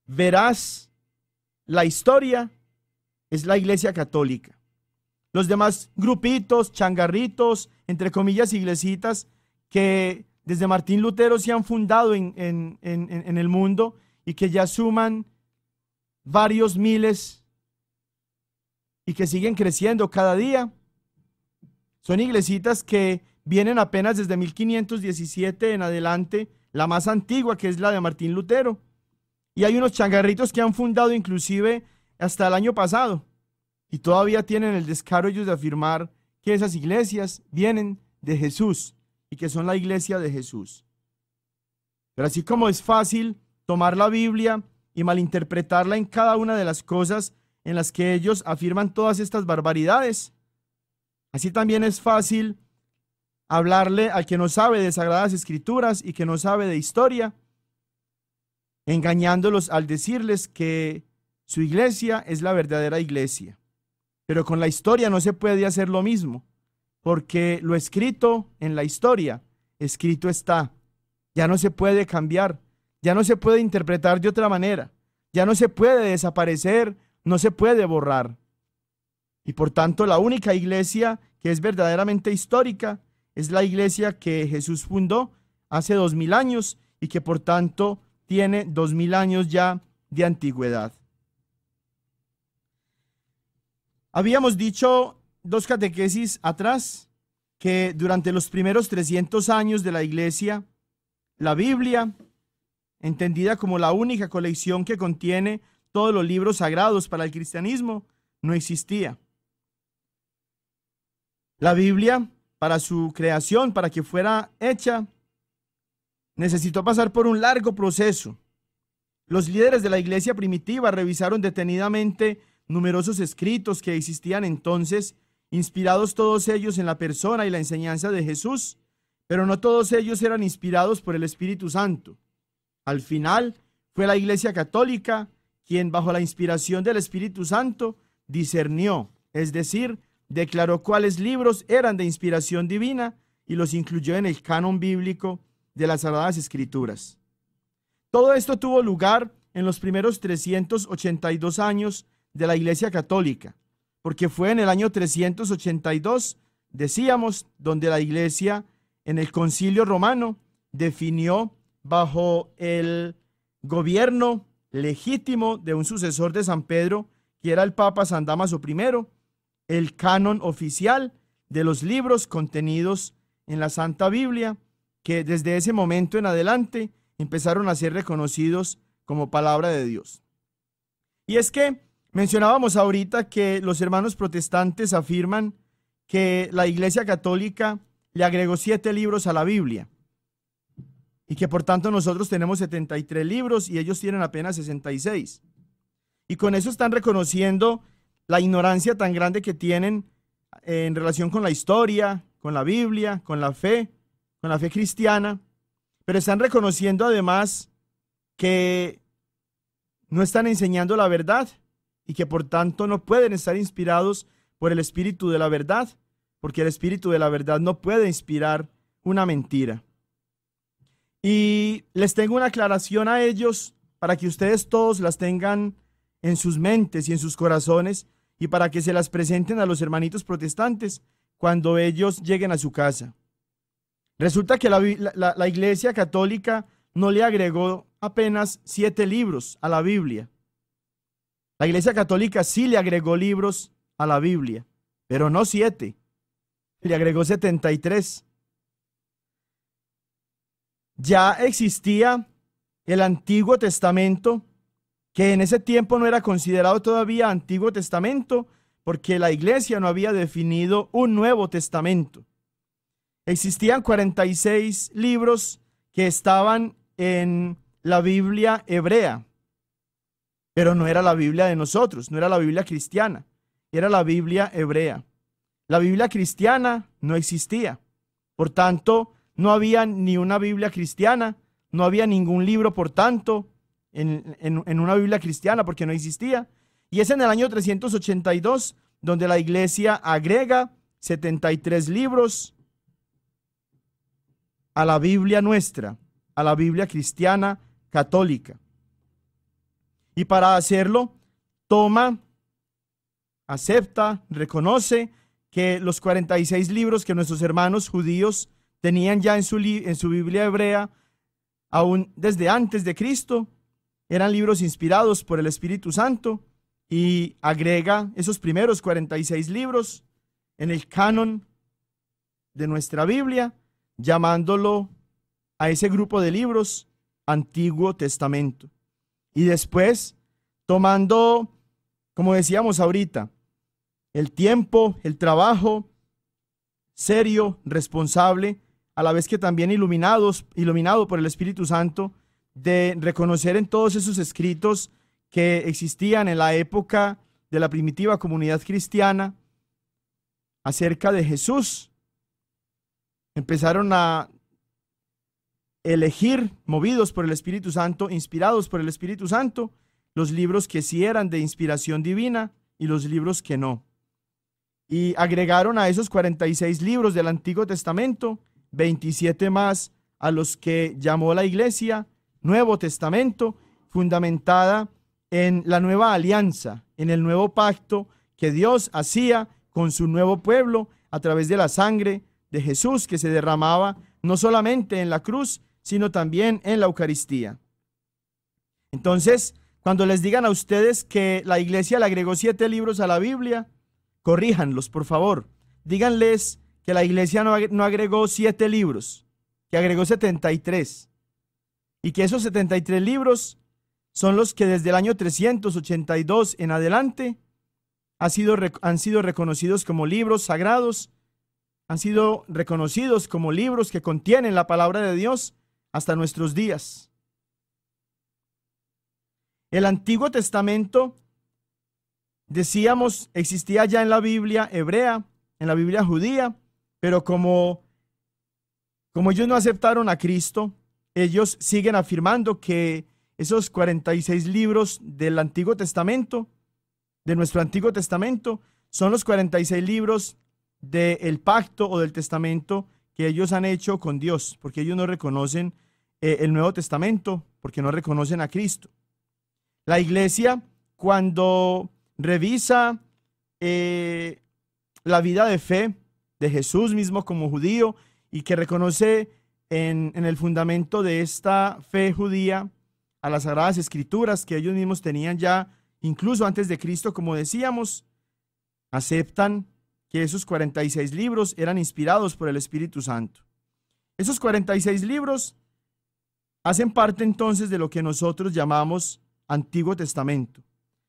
veraz la historia es la iglesia católica. Los demás grupitos, changarritos, entre comillas, iglesitas, que desde Martín Lutero se han fundado en el mundo y que ya suman varios miles y que siguen creciendo cada día, son iglesitas que vienen apenas desde 1517 en adelante, la más antigua, que es la de Martín Lutero. Y hay unos changarritos que han fundado inclusive hasta el año pasado y todavía tienen el descaro ellos de afirmar que esas iglesias vienen de Jesús y que son la iglesia de Jesús. Pero así como es fácil tomar la Biblia y malinterpretarla en cada una de las cosas en las que ellos afirman todas estas barbaridades. Así también es fácil hablarle al que no sabe de Sagradas Escrituras y que no sabe de historia, engañándolos al decirles que su iglesia es la verdadera iglesia. Pero con la historia no se puede hacer lo mismo, porque lo escrito en la historia, escrito está. Ya no se puede cambiar, ya no se puede interpretar de otra manera, ya no se puede desaparecer, no se puede borrar. Y por tanto, la única iglesia que es verdaderamente histórica es la iglesia que Jesús fundó hace 2000 años y que por tanto tiene 2000 años ya de antigüedad. Habíamos dicho 2 catequesis atrás que durante los primeros 300 años de la iglesia, la Biblia, entendida como la única colección que contiene todos los libros sagrados para el cristianismo, no existía. La Biblia, para su creación, para que fuera hecha, necesitó pasar por un largo proceso. Los líderes de la iglesia primitiva revisaron detenidamente numerosos escritos que existían entonces, inspirados todos ellos en la persona y la enseñanza de Jesús, pero no todos ellos eran inspirados por el Espíritu Santo. Al final, fue la Iglesia Católica quien, bajo la inspiración del Espíritu Santo, discernió, es decir, declaró cuáles libros eran de inspiración divina y los incluyó en el canon bíblico de las Sagradas Escrituras. Todo esto tuvo lugar en los primeros 382 años de la Iglesia Católica, porque fue en el año 382, decíamos, donde la Iglesia en el Concilio Romano definió, bajo el gobierno legítimo de un sucesor de San Pedro, que era el Papa San Dámaso I, el canon oficial de los libros contenidos en la Santa Biblia, que desde ese momento en adelante empezaron a ser reconocidos como palabra de Dios. Y es que mencionábamos ahorita que los hermanos protestantes afirman que la Iglesia Católica le agregó 7 libros a la Biblia y que por tanto nosotros tenemos 73 libros y ellos tienen apenas 66. Y con eso están reconociendo la ignorancia tan grande que tienen en relación con la historia, con la Biblia, con la fe cristiana, pero están reconociendo además que no están enseñando la verdad y que por tanto no pueden estar inspirados por el Espíritu de la verdad, porque el Espíritu de la verdad no puede inspirar una mentira. Y les tengo una aclaración a ellos para que ustedes todos las tengan en sus mentes y en sus corazones y para que se las presenten a los hermanitos protestantes cuando ellos lleguen a su casa. Resulta que la Iglesia Católica no le agregó apenas 7 libros a la Biblia. La Iglesia Católica sí le agregó libros a la Biblia, pero no 7. Le agregó 73. Ya existía el Antiguo Testamento, que en ese tiempo no era considerado todavía Antiguo Testamento, porque la Iglesia no había definido un Nuevo Testamento. Existían 46 libros que estaban en la Biblia hebrea, pero no era la Biblia de nosotros, no era la Biblia cristiana, era la Biblia hebrea. La Biblia cristiana no existía, por tanto, no había ni una Biblia cristiana, no había ningún libro, por tanto, en una Biblia cristiana, porque no existía. Y es en el año 382 donde la Iglesia agrega 73 libros a la Biblia nuestra, a la Biblia cristiana católica. Y para hacerlo, acepta, reconoce que los 46 libros que nuestros hermanos judíos tenían ya en su Biblia hebrea, aún desde antes de Cristo, eran libros inspirados por el Espíritu Santo, y agrega esos primeros 46 libros en el canon de nuestra Biblia, llamándolo a ese grupo de libros Antiguo Testamento. Y después, tomando, como decíamos ahorita, el tiempo, el trabajo serio, responsable, a la vez que también iluminado por el Espíritu Santo, de reconocer en todos esos escritos que existían en la época de la primitiva comunidad cristiana acerca de Jesús. Empezaron a elegir, movidos por el Espíritu Santo, inspirados por el Espíritu Santo, los libros que sí eran de inspiración divina y los libros que no. Y agregaron a esos 46 libros del Antiguo Testamento 27 más a los que llamó la Iglesia Nuevo Testamento, fundamentada en la nueva alianza, en el nuevo pacto que Dios hacía con su nuevo pueblo a través de la sangre de Jesús que se derramaba no solamente en la cruz, sino también en la Eucaristía. Entonces, cuando les digan a ustedes que la Iglesia le agregó 7 libros a la Biblia, corríjanlos, por favor. Díganles que la Iglesia no agregó 7 libros, que agregó 73. Y que esos 73 libros son los que desde el año 382 en adelante han sido reconocidos como libros sagrados, han sido reconocidos como libros que contienen la palabra de Dios hasta nuestros días. El Antiguo Testamento, decíamos, existía ya en la Biblia hebrea, en la Biblia judía, pero como ellos no aceptaron a Cristo, ellos siguen afirmando que esos 46 libros del Antiguo Testamento, de nuestro Antiguo Testamento, son los 46 libros del pacto o del testamento que ellos han hecho con Dios, porque ellos no reconocen el Nuevo Testamento, porque no reconocen a Cristo. La Iglesia, cuando revisa la vida de fe de Jesús mismo como judío y que reconoce en el fundamento de esta fe judía a las Sagradas Escrituras que ellos mismos tenían ya incluso antes de Cristo, como decíamos, aceptan que esos 46 libros eran inspirados por el Espíritu Santo. Esos 46 libros hacen parte entonces de lo que nosotros llamamos Antiguo Testamento.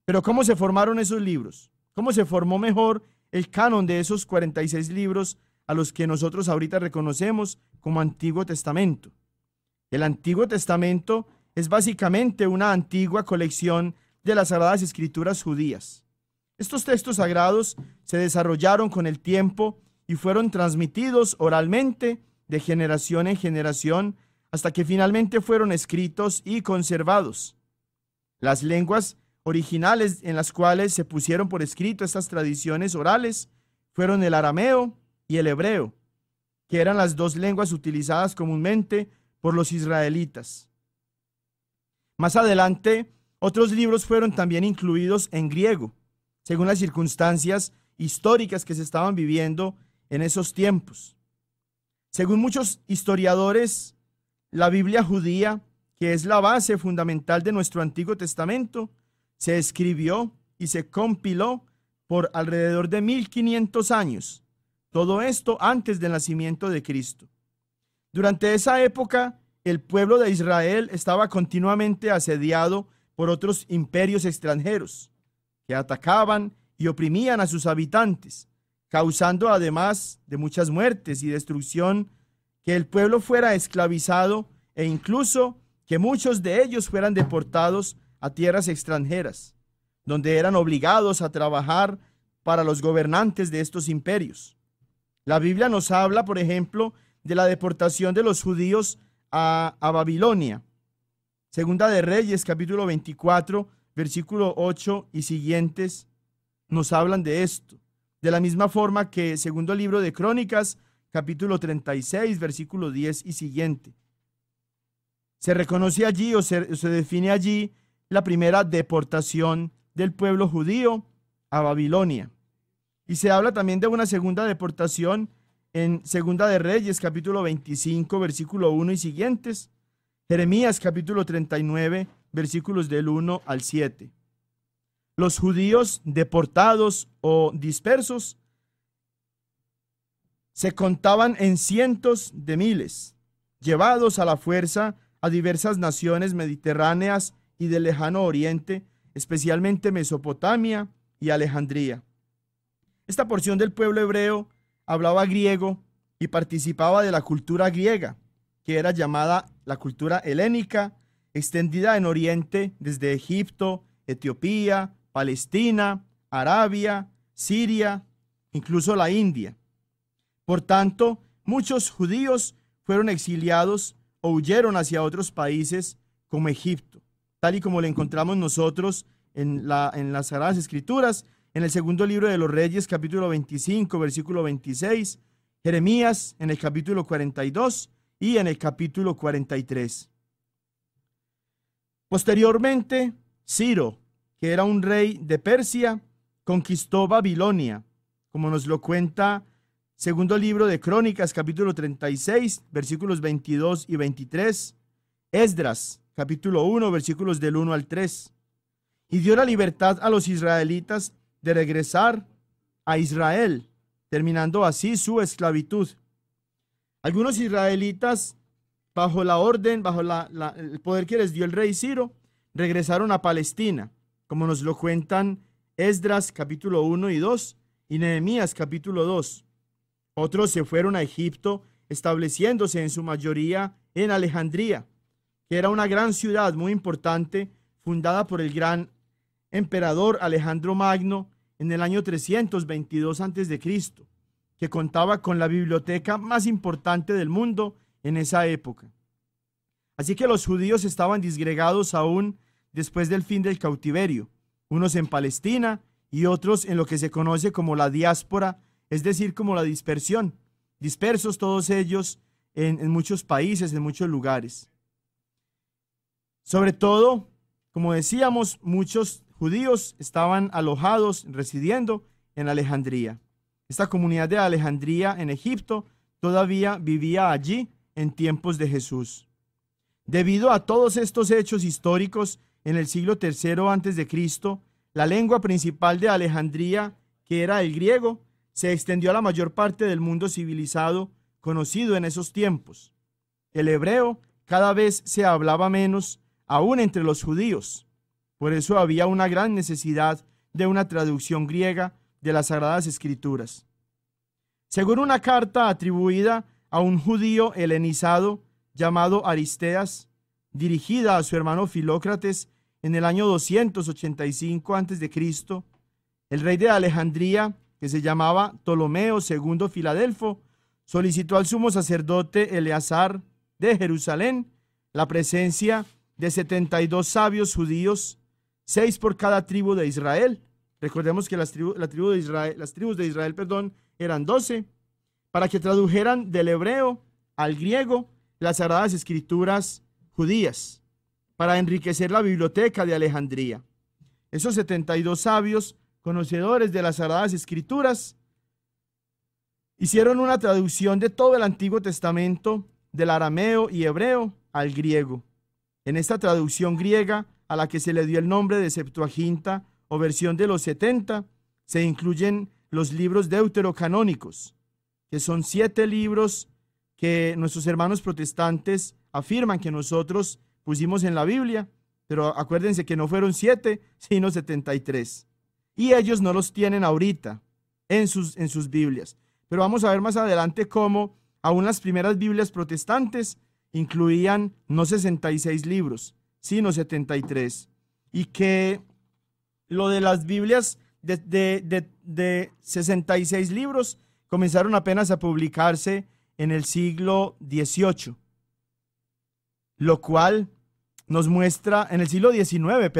Pero ¿cómo se formaron esos libros? ¿Cómo se formó mejor el canon de esos 46 libros a los que nosotros ahorita reconocemos como Antiguo Testamento? El Antiguo Testamento es básicamente una antigua colección de las Sagradas Escrituras judías. Estos textos sagrados se desarrollaron con el tiempo y fueron transmitidos oralmente de generación en generación hasta que finalmente fueron escritos y conservados. Las lenguas originales en las cuales se pusieron por escrito estas tradiciones orales fueron el arameo y el hebreo, que eran las 2 lenguas utilizadas comúnmente por los israelitas. Más adelante, otros libros fueron también incluidos en griego, según las circunstancias históricas que se estaban viviendo en esos tiempos. Según muchos historiadores, la Biblia judía, que es la base fundamental de nuestro Antiguo Testamento, se escribió y se compiló por alrededor de 1500 años. Todo esto antes del nacimiento de Cristo. Durante esa época, el pueblo de Israel estaba continuamente asediado por otros imperios extranjeros que atacaban y oprimían a sus habitantes, causando además de muchas muertes y destrucción, que el pueblo fuera esclavizado e incluso que muchos de ellos fueran deportados a tierras extranjeras, donde eran obligados a trabajar para los gobernantes de estos imperios. La Biblia nos habla, por ejemplo, de la deportación de los judíos a Babilonia. Segunda de Reyes, capítulo 24, versículo 8 y siguientes, nos hablan de esto. De la misma forma que segundo libro de Crónicas, capítulo 36, versículo 10 y siguiente. Se reconoce allí o se define allí la primera deportación del pueblo judío a Babilonia. Y se habla también de una segunda deportación en Segunda de Reyes, capítulo 25, versículo 1 y siguientes. Jeremías, capítulo 39, versículos del 1 al 7. Los judíos deportados o dispersos se contaban en cientos de miles, llevados a la fuerza a diversas naciones mediterráneas y del lejano oriente, especialmente Mesopotamia y Alejandría. Esta porción del pueblo hebreo hablaba griego y participaba de la cultura griega, que era llamada la cultura helénica, extendida en Oriente desde Egipto, Etiopía, Palestina, Arabia, Siria, incluso la India. Por tanto, muchos judíos fueron exiliados o huyeron hacia otros países como Egipto, tal y como lo encontramos nosotros en las Sagradas Escrituras, en el segundo libro de los Reyes, capítulo 25, versículo 26, Jeremías en el capítulo 42 y en el capítulo 43. Posteriormente, Ciro, que era un rey de Persia, conquistó Babilonia, como nos lo cuenta segundo libro de Crónicas, capítulo 36, versículos 22 y 23, Esdras, capítulo 1, versículos del 1 al 3, y dio la libertad a los israelitas de regresar a Israel, terminando así su esclavitud. Algunos israelitas, bajo la orden, bajo el poder que les dio el rey Ciro, regresaron a Palestina, como nos lo cuentan Esdras capítulo 1 y 2 y Nehemías capítulo 2. Otros se fueron a Egipto, estableciéndose en su mayoría en Alejandría, que era una gran ciudad muy importante, fundada por el gran emperador Alejandro Magno en el año 322 a.C., que contaba con la biblioteca más importante del mundo en esa época. Así que los judíos estaban disgregados aún después del fin del cautiverio, unos en Palestina y otros en lo que se conoce como la diáspora, es decir, como la dispersión, dispersos todos ellos en muchos países, en muchos lugares. Sobre todo, como decíamos, muchos judíos estaban alojados, residiendo en Alejandría. Esta comunidad de Alejandría en Egipto todavía vivía allí en tiempos de Jesús. Debido a todos estos hechos históricos, en el siglo III a.C., la lengua principal de Alejandría, que era el griego, se extendió a la mayor parte del mundo civilizado conocido en esos tiempos. El hebreo cada vez se hablaba menos, aún entre los judíos. Por eso había una gran necesidad de una traducción griega de las Sagradas Escrituras. Según una carta atribuida a un judío helenizado llamado Aristeas, dirigida a su hermano Filócrates en el año 285 a.C., el rey de Alejandría, que se llamaba Ptolomeo II Filadelfo, solicitó al sumo sacerdote Eleazar de Jerusalén la presencia de 72 sabios judíos, 6 por cada tribu de Israel. Recordemos que las tribus de Israel, eran 12, para que tradujeran del hebreo al griego las Sagradas Escrituras judías, para enriquecer la biblioteca de Alejandría. Esos 72 sabios, conocedores de las Sagradas Escrituras, hicieron una traducción de todo el Antiguo Testamento, del arameo y hebreo al griego. En esta traducción griega, a la que se le dio el nombre de Septuaginta o versión de los 70, se incluyen los libros deuterocanónicos, que son 7 libros que nuestros hermanos protestantes afirman que nosotros pusimos en la Biblia, pero acuérdense que no fueron 7, sino 73. Y ellos no los tienen ahorita en sus Biblias. Pero vamos a ver más adelante cómo aún las primeras Biblias protestantes incluían no 66 libros, sino 73. Y que lo de las Biblias de 66 libros comenzaron apenas a publicarse en el siglo XVIII, lo cual nos muestra, en el siglo XIX,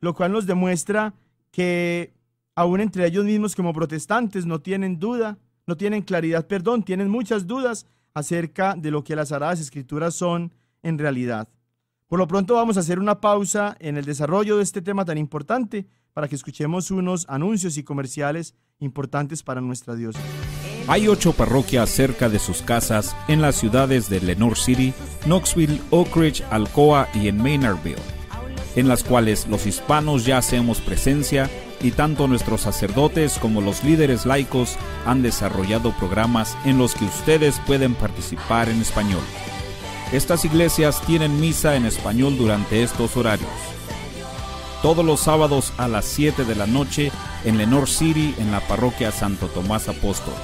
lo cual nos demuestra que aún entre ellos mismos como protestantes no tienen claridad, tienen muchas dudas acerca de lo que las Sagradas Escrituras son en realidad. Por lo pronto vamos a hacer una pausa en el desarrollo de este tema tan importante para que escuchemos unos anuncios y comerciales importantes para nuestra diócesis. Hay 8 parroquias cerca de sus casas en las ciudades de Lenoir City, Knoxville, Oak Ridge, Alcoa y en Maynardville, en las cuales los hispanos ya hacemos presencia y tanto nuestros sacerdotes como los líderes laicos han desarrollado programas en los que ustedes pueden participar en español. Estas iglesias tienen misa en español durante estos horarios. Todos los sábados a las 7 de la noche en Lenoir City en la parroquia Santo Tomás Apóstol,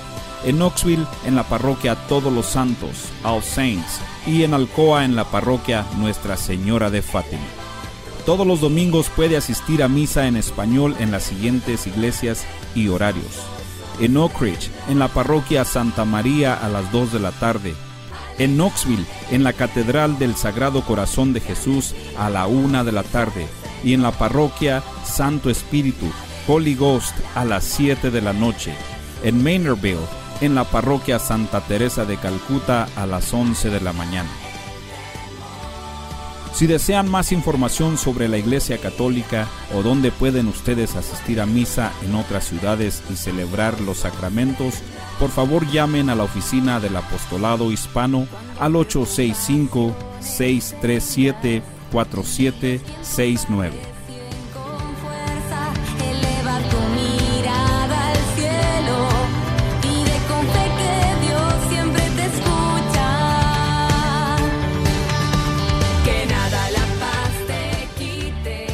en Knoxville en la parroquia Todos los Santos, All Saints, y en Alcoa en la parroquia Nuestra Señora de Fátima. Todos los domingos puede asistir a misa en español en las siguientes iglesias y horarios: en Oak Ridge, en la parroquia Santa María a las 2 de la tarde; en Knoxville, en la Catedral del Sagrado Corazón de Jesús a la 1 de la tarde; y en la parroquia Santo Espíritu, Holy Ghost, a las 7 de la noche; en Maynardville, en la parroquia Santa Teresa de Calcuta a las 11 de la mañana. Si desean más información sobre la Iglesia Católica o dónde pueden ustedes asistir a misa en otras ciudades y celebrar los sacramentos, por favor llamen a la oficina del Apostolado Hispano al 865-637-4769.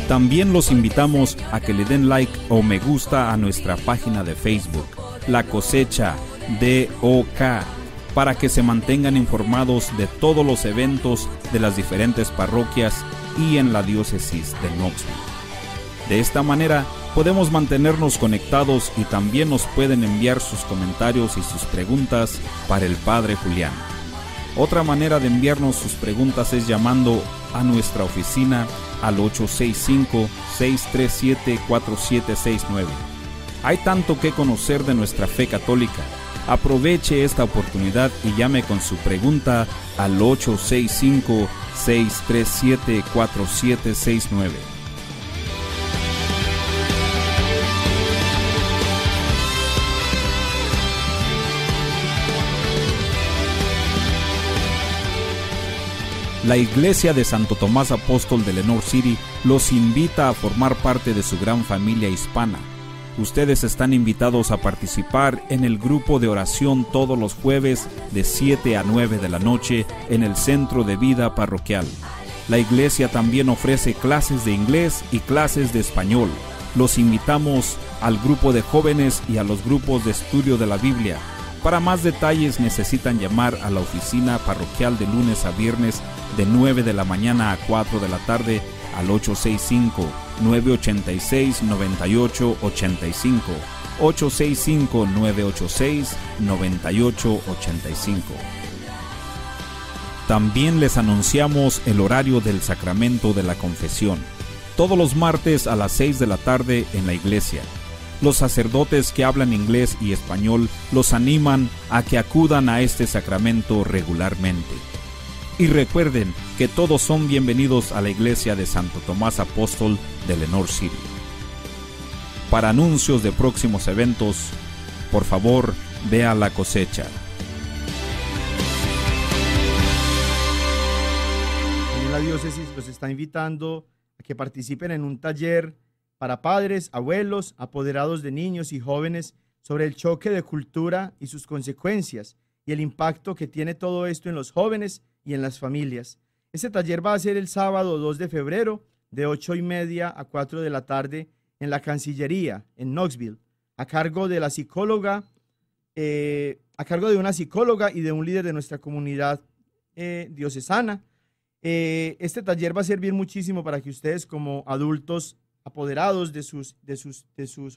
También los invitamos a que le den like o me gusta a nuestra página de Facebook, La Cosecha DOK, para que se mantengan informados de todos los eventos de las diferentes parroquias y en la diócesis de Knoxville. De esta manera podemos mantenernos conectados y también nos pueden enviar sus comentarios y sus preguntas para el Padre Julián. Otra manera de enviarnos sus preguntas es llamando a nuestra oficina al 865-637-4769. Hay tanto que conocer de nuestra fe católica. Aproveche esta oportunidad y llame con su pregunta al 865-637-4769. La Iglesia de Santo Tomás Apóstol de Lenoir City los invita a formar parte de su gran familia hispana. Ustedes están invitados a participar en el grupo de oración todos los jueves de 7 a 9 de la noche en el Centro de Vida Parroquial. La iglesia también ofrece clases de inglés y clases de español. Los invitamos al grupo de jóvenes y a los grupos de estudio de la Biblia. Para más detalles necesitan llamar a la oficina parroquial de lunes a viernes de 9 de la mañana a 4 de la tarde al 865-986-9885, 865-986-9885. También les anunciamos el horario del sacramento de la confesión, todos los martes a las 6 de la tarde en la iglesia. Los sacerdotes que hablan inglés y español los animan a que acudan a este sacramento regularmente. Y recuerden que todos son bienvenidos a la iglesia de Santo Tomás Apóstol de Lenoir City. Para anuncios de próximos eventos, por favor, vea La Cosecha. También la diócesis los está invitando a que participen en un taller para padres, abuelos, apoderados de niños y jóvenes sobre el choque de cultura y sus consecuencias y el impacto que tiene todo esto en los jóvenes y en las familias. Este taller va a ser el sábado 2 de febrero de 8:30 a 4 de la tarde en la Cancillería, en Knoxville, a cargo de una psicóloga y de un líder de nuestra comunidad diocesana. Este taller va a servir muchísimo para que ustedes como adultos apoderados de sus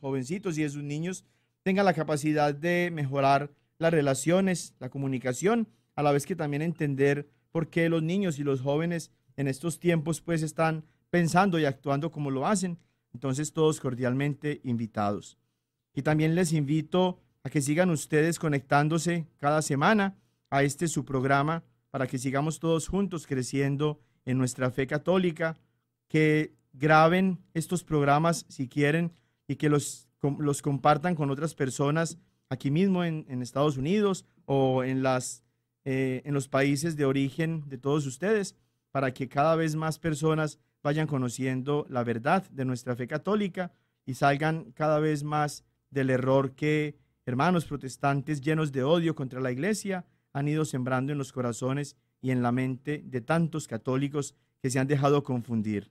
jovencitos y de sus niños tengan la capacidad de mejorar las relaciones, la comunicación, a la vez que también entender por qué los niños y los jóvenes en estos tiempos pues están pensando y actuando como lo hacen. Entonces todos cordialmente invitados. Y también les invito a que sigan ustedes conectándose cada semana a su programa para que sigamos todos juntos creciendo en nuestra fe católica, que graben estos programas si quieren y que los compartan con otras personas aquí mismo en Estados Unidos o en los países de origen de todos ustedes, para que cada vez más personas vayan conociendo la verdad de nuestra fe católica y salgan cada vez más del error que hermanos protestantes llenos de odio contra la iglesia han ido sembrando en los corazones y en la mente de tantos católicos que se han dejado confundir.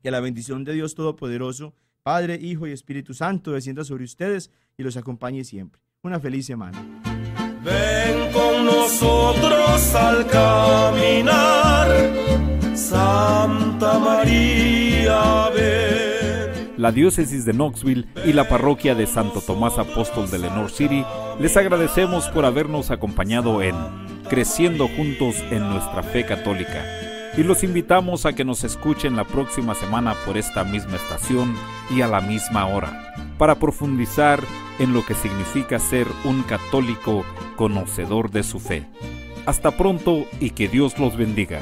Que la bendición de Dios Todopoderoso, Padre, Hijo y Espíritu Santo, descienda sobre ustedes y los acompañe siempre. Una feliz semana. Ven con nosotros al caminar, Santa María la Diócesis de Knoxville y la Parroquia de Santo Tomás Apóstol de Lenoir City, les agradecemos por habernos acompañado en Creciendo Juntos en Nuestra Fe Católica. Y los invitamos a que nos escuchen la próxima semana por esta misma estación y a la misma hora, para profundizar en lo que significa ser un católico conocedor de su fe. Hasta pronto y que Dios los bendiga.